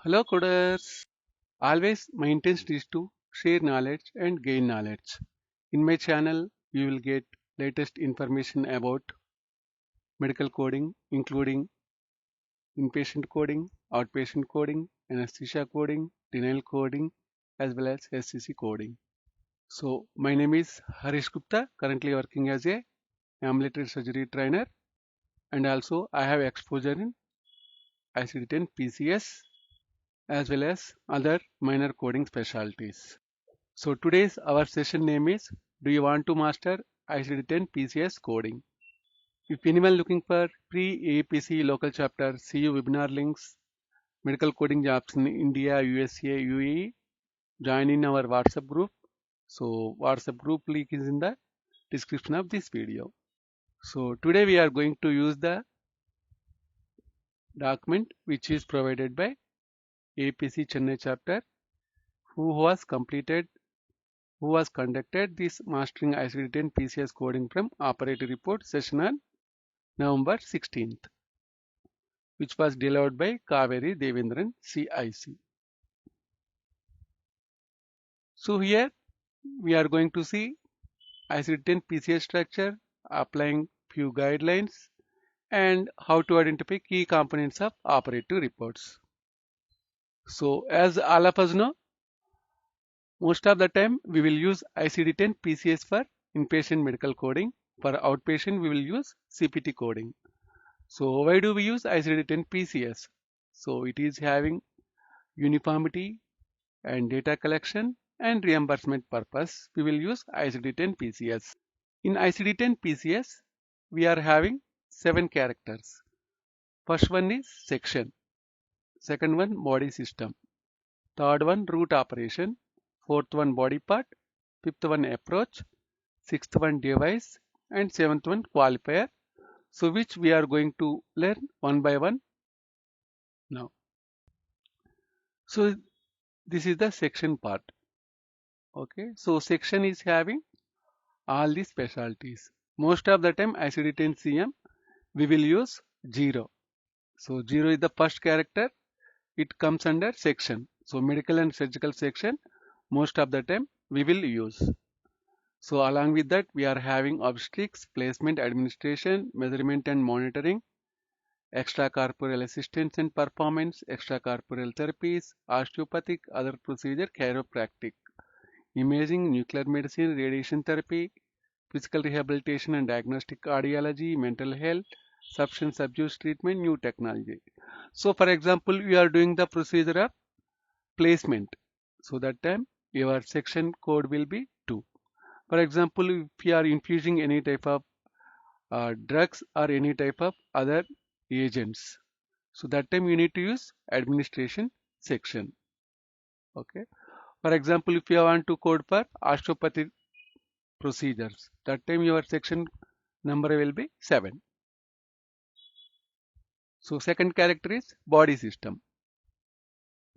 Hello coders! Always my intention is to share knowledge and gain knowledge. In my channel, you will get latest information about medical coding, including inpatient coding, outpatient coding, anesthesia coding, denial coding, as well as SCC coding. So my name is Harish Gupta, currently working as a ambulatory surgery trainer, and also I have exposure in ICD-10 PCS as well as other minor coding specialties. So today's our session name is Do you want to master ICD-10 PCS coding? If anyone looking for pre-APC local chapter, see you webinar links, medical coding jobs in India, USA, UAE, join in our WhatsApp group. So WhatsApp group link is in the description of this video. So today we are going to use the document which is provided by APC Chennai chapter who was conducted this Mastering ICD-10 PCS coding from Operative Report session on November 16th, which was delivered by Kaveri Devendran CIC. So here we are going to see ICD-10 PCS structure, applying few guidelines, and how to identify key components of operative reports. So as all of us know, most of the time we will use ICD-10 PCS for inpatient medical coding. For outpatient we will use CPT coding. So why do we use ICD-10 PCS? So it is having uniformity and data collection and reimbursement purpose. We will use ICD-10 PCS. In ICD-10 PCS, we are having 7 characters. First one is section. Second one body system. Third one route operation. Fourth one body part. Fifth one approach. Sixth one device. And seventh one qualifier. So which we are going to learn one by one now. So this is the section part. Okay, so section is having all the specialties. Most of the time ICD-10 CM we will use 0. So 0 is the first character. It comes under section. So medical and surgical section most of the time we will use. So along with that we are having obstetrics, placement, administration, measurement and monitoring, extracorporeal assistance and performance, extracorporeal therapies, osteopathic, other procedure, chiropractic, imaging, nuclear medicine, radiation therapy, physical rehabilitation and diagnostic cardiology, mental health, substance abuse treatment, new technology. So for example, we are doing the procedure of placement. So that time your section code will be 2. For example, if you are infusing any type of drugs or any type of other agents, so that time you need to use administration section. Okay. For example, if you want to code for osteopathic procedures, that time your section number will be 7. So second character is body system.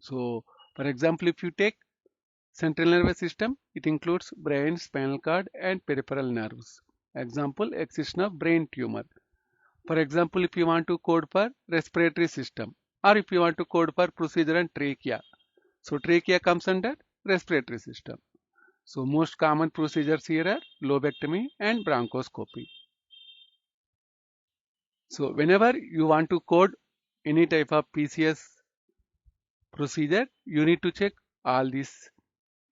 So for example, if you take central nervous system, it includes brain, spinal cord and peripheral nerves. Example, excision of brain tumor. For example, if you want to code for respiratory system or if you want to code for procedure on trachea. So trachea comes under respiratory system. So most common procedures here are lobectomy and bronchoscopy. So whenever you want to code any type of PCS procedure, you need to check all these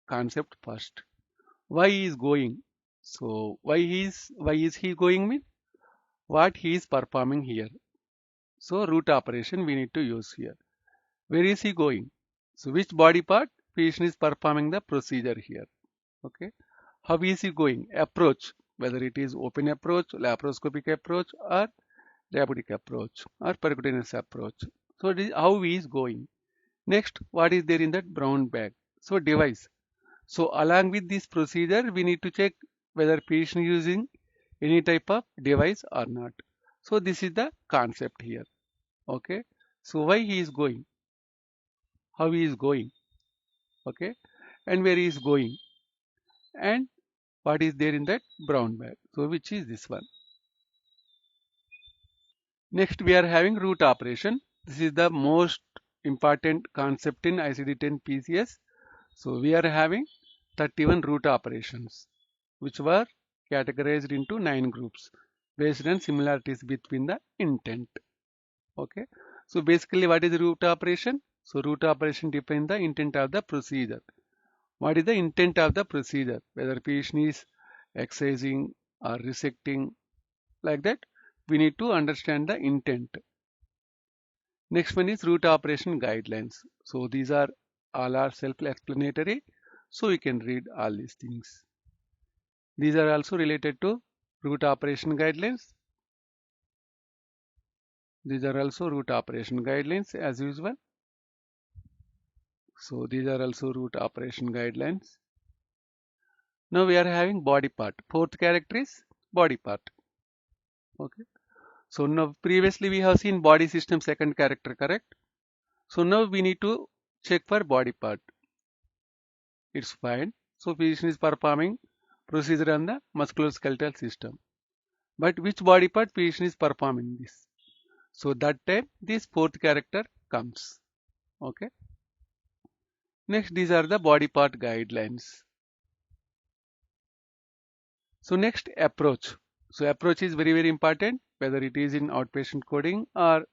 concept first. Why he is going? So why is he going mean what he is performing here. So route operation we need to use here. Where is he going? So which body part patient is performing the procedure here. Okay. How is he going? Approach, whether it is open approach, laparoscopic approach or diabetic approach or percutaneous approach. So this is how he is going. Next, what is there in that brown bag? So device. So along with this procedure, we need to check whether patient using any type of device or not. So this is the concept here. Okay. So why he is going? How he is going? Okay. And where he is going? And what is there in that brown bag? So which is this one? Next we are having route operation. This is the most important concept in ICD-10 PCS. So we are having 31 root operations, which were categorized into 9 groups based on similarities between the intent. Okay. So basically, what is root operation? So root operation defines the intent of the procedure. What is the intent of the procedure? Whether patient is excising or resecting, like that, we need to understand the intent. Next one is root operation guidelines. So these are all are self-explanatory. So you can read all these things. These are also related to root operation guidelines. These are also root operation guidelines as usual. So these are also root operation guidelines. Now we are having body part. Fourth character is body part. Okay. So now previously we have seen body system second character, correct? So now we need to check for body part. It's fine. So physician is performing procedure on the musculoskeletal system. But which body part physician is performing this? So that time this fourth character comes. Okay. Next, these are the body part guidelines. So next, approach. So approach is very important, whether it is in outpatient coding or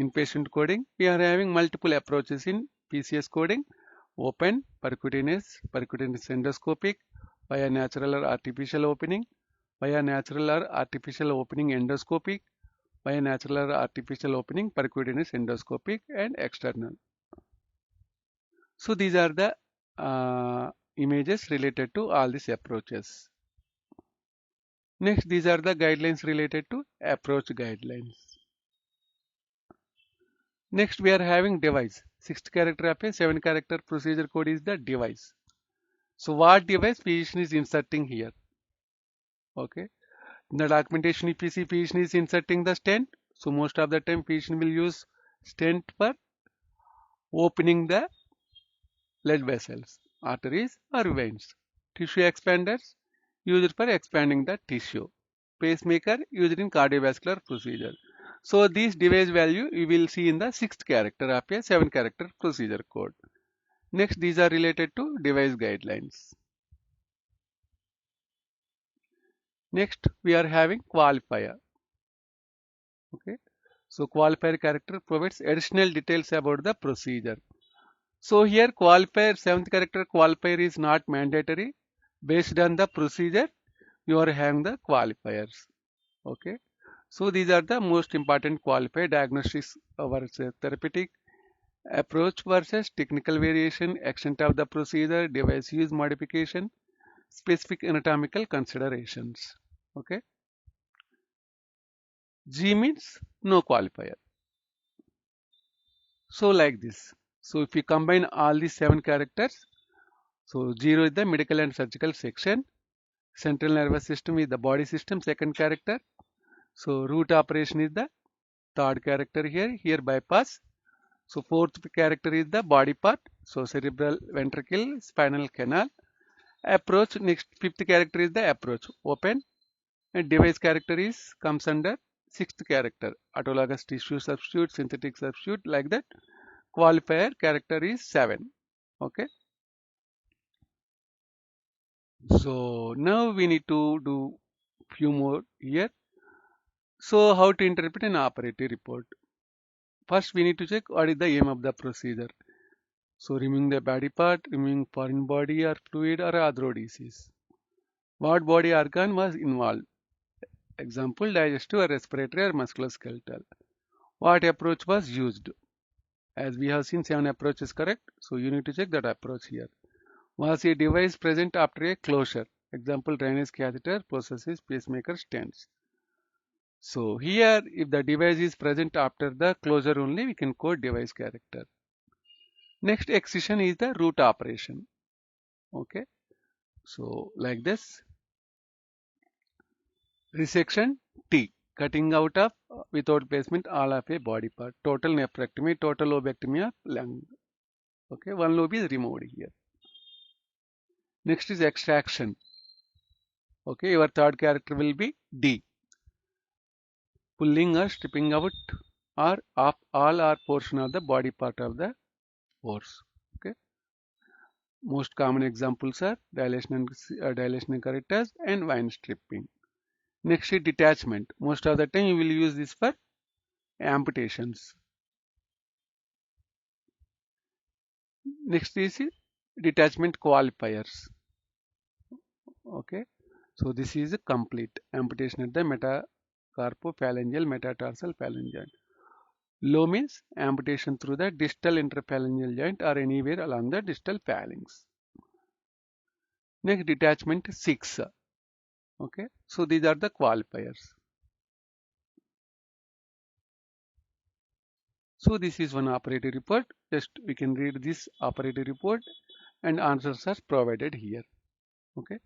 inpatient coding. We are having multiple approaches in PCS coding: open, percutaneous endoscopic, via natural or artificial opening, via natural or artificial opening endoscopic, via natural or artificial opening percutaneous endoscopic, and external. So these are the images related to all these approaches. Next, these are the guidelines related to approach guidelines. Next, we are having device. Sixth character of a 7-character procedure code is the device. So what device physician is inserting here? Okay. In the documentation, if you see physician is inserting the stent, so most of the time physician will use stent for opening the blood vessels, arteries or veins. Tissue expanders used for expanding the tissue. Pacemaker used in cardiovascular procedure. So this device value you will see in the 6th character of a 7-character procedure code. Next, these are related to device guidelines. Next, we are having qualifier. Okay. So qualifier character provides additional details about the procedure. So here qualifier, 7th character qualifier is not mandatory. Based on the procedure, you are having the qualifiers. Okay. So these are the most important qualifier: diagnostics versus therapeutic, approach versus technical variation, extent of the procedure, device use modification, specific anatomical considerations. Okay. G means no qualifier. So like this. So if you combine all these 7 characters, so 0 is the medical and surgical section, central nervous system is the body system, second character. So root operation is the third character here, bypass. So fourth character is the body part, so cerebral ventricle, spinal canal. Approach, next fifth character is the approach, open, and device character is comes under sixth character, autologous tissue substitute, synthetic substitute, like that. Qualifier character is 7. Okay. So now we need to do few more here. So how to interpret an operative report? First, we need to check what is the aim of the procedure. So removing the body part, removing foreign body or fluid or arthrodesis. What body organ was involved? Example, digestive or respiratory or musculoskeletal. What approach was used? As we have seen 7 approaches, correct? So you need to check that approach here. Was a device present after a closure? Example, drainage catheter, processes, pacemaker, stents. So here, if the device is present after the closure only, we can code device character. Next excision is the root operation. Okay. So like this. Resection T. Cutting out of without placement all of a body part. Total nephrectomy, total lobectomy of lung. Okay. One lobe is removed here. Next is extraction. Okay. Your third character will be D. Pulling or stripping out or of all or portion of the body part of the horse. Okay. Most common examples are dilation and curettage and vine stripping. Next is detachment. Most of the time you will use this for amputations. Next is detachment qualifiers. Okay. So this is a complete amputation at the metacarpophalangeal metatarsal phalange joint. Low means amputation through the distal interphalangeal joint or anywhere along the distal phalanx. Next, detachment 6. Okay. So these are the qualifiers. So this is one operative report. Just we can read this operative report and answers are provided here. Okay.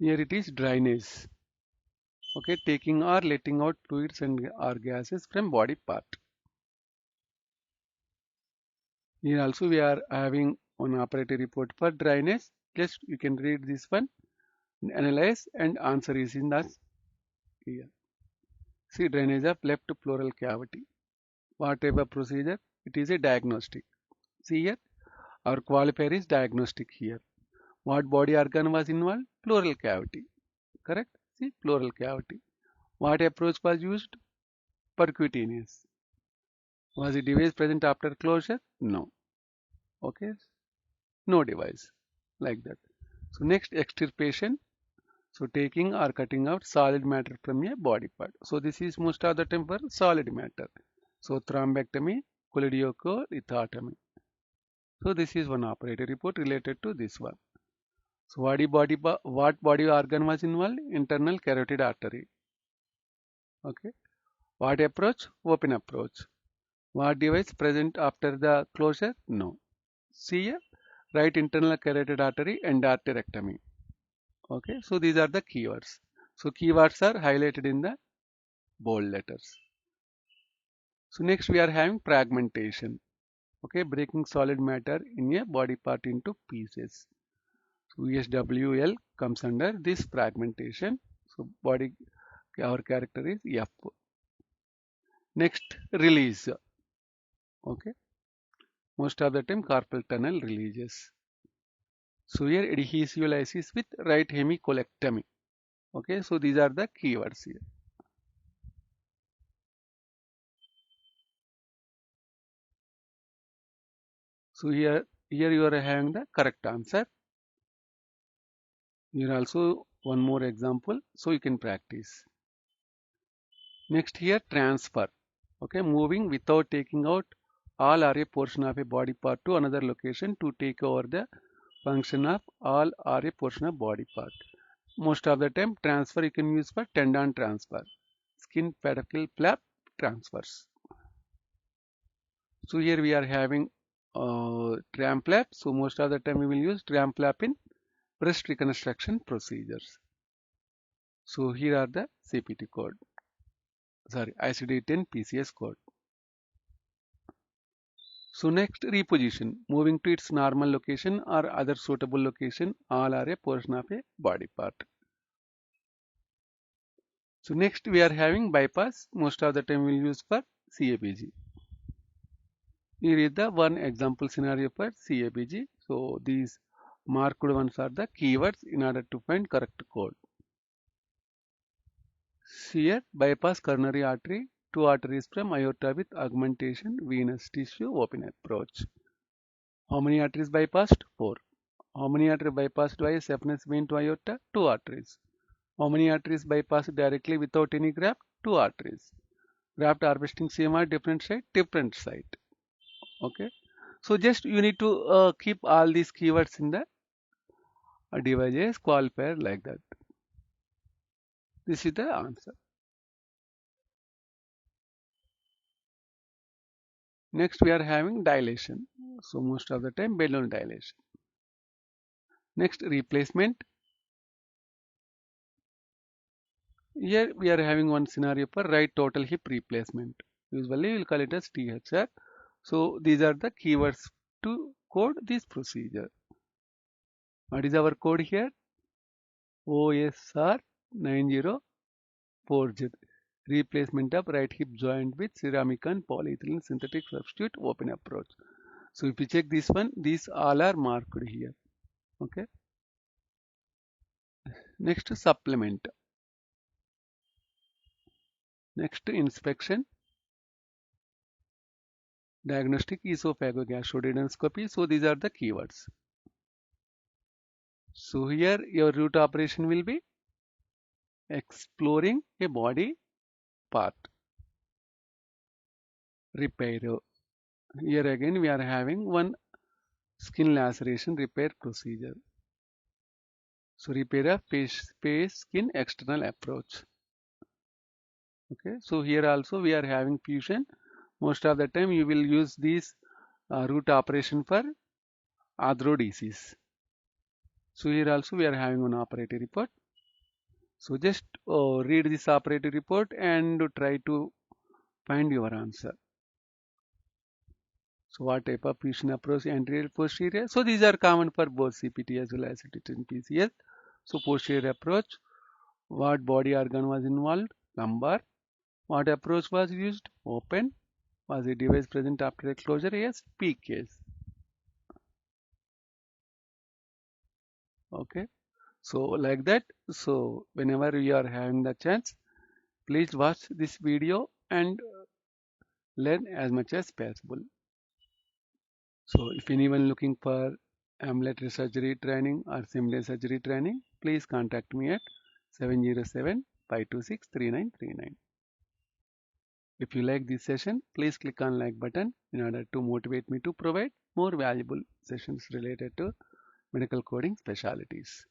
Here it is drainage. Okay, taking or letting out fluids and or gases from body part. Here also we are having one operative report for drainage. Just you can read this one, analyze and answer is in the here. See drainage of left pleural cavity. Whatever procedure, it is a diagnostic. See here, our qualifier is diagnostic here. What body organ was involved? Pleural cavity. Correct? See, pleural cavity. What approach was used? Percutaneous. Was the device present after closure? No. Okay. No device. Like that. So next extirpation. So taking or cutting out solid matter from a body part. So this is most of the time for solid matter. So thrombectomy, cholecystectomy. So this is one operative report related to this one. So what body organ was involved? Internal carotid artery. Okay. What approach? Open approach. What device present after the closure? No. See here, right internal carotid artery and arterectomy. Okay. So these are the keywords. So keywords are highlighted in the bold letters. So next we are having fragmentation. Okay, breaking solid matter in a body part into pieces. So ESWL comes under this fragmentation. So body, our character is F. Next, release. Okay, most of the time carpal tunnel releases. So here adhesive lysis with right hemicolectomy. Okay, so these are the keywords here. So here you are having the correct answer. Here also one more example, so you can practice. Next here transfer. Okay, moving without taking out all or a portion of a body part to another location to take over the function of all or a portion of body part. Most of the time transfer you can use for tendon transfer, skin pedicle flap transfers. So here we are having tram flap. So most of the time we will use tram flap in breast reconstruction procedures. So here are the CPT code. Sorry, ICD-10 PCS code. So next reposition, moving to its normal location or other suitable location, all are a portion of a body part. So next we are having bypass, most of the time we will use for CABG. Here is the one example scenario for CABG. So these marked ones are the keywords in order to find correct code. Here bypass coronary artery, two arteries from aorta with augmentation, venous tissue, open approach. How many arteries bypassed? 4. How many arteries bypassed via saphenous vein to aorta? 2 arteries. How many arteries bypassed directly without any graft? 2 arteries. Graft harvesting CMR different site? Different site. Okay. So just you need to keep all these keywords in the devices qualifier like that. This is the answer. Next we are having dilation. So most of the time balloon dilation. Next replacement. Here we are having one scenario for right total hip replacement. Usually we will call it as THR. So these are the keywords to code this procedure. What is our code here? OSR 9040. replacement of right hip joint with ceramic and polyethylene synthetic substitute open approach. So if you check this one, these all are marked here. Okay. Next, supplement. Next, inspection. Diagnostic esophagogastroduodenoscopy. So these are the keywords. So here your root operation will be exploring a body part. Repair. Here again we are having one skin laceration repair procedure. So repair a face skin external approach. Okay. So here also we are having fusion. Most of the time you will use this root operation for arthro disease. So here also we are having one operative report. So just read this operative report and try to find your answer. So what type of fusion approach, anterior, posterior? So these are common for both CPT as well as ICD-10 PCS. So posterior approach, what body organ was involved? Lumbar. What approach was used? Open. Was a device present after a closure? Yes, P case. Okay. So like that. So whenever you are having the chance, please watch this video and learn as much as possible. So if anyone looking for ambulatory surgery training or similar surgery training, please contact me at 707-526-3939. If you like this session, please click on like button in order to motivate me to provide more valuable sessions related to medical coding specialties.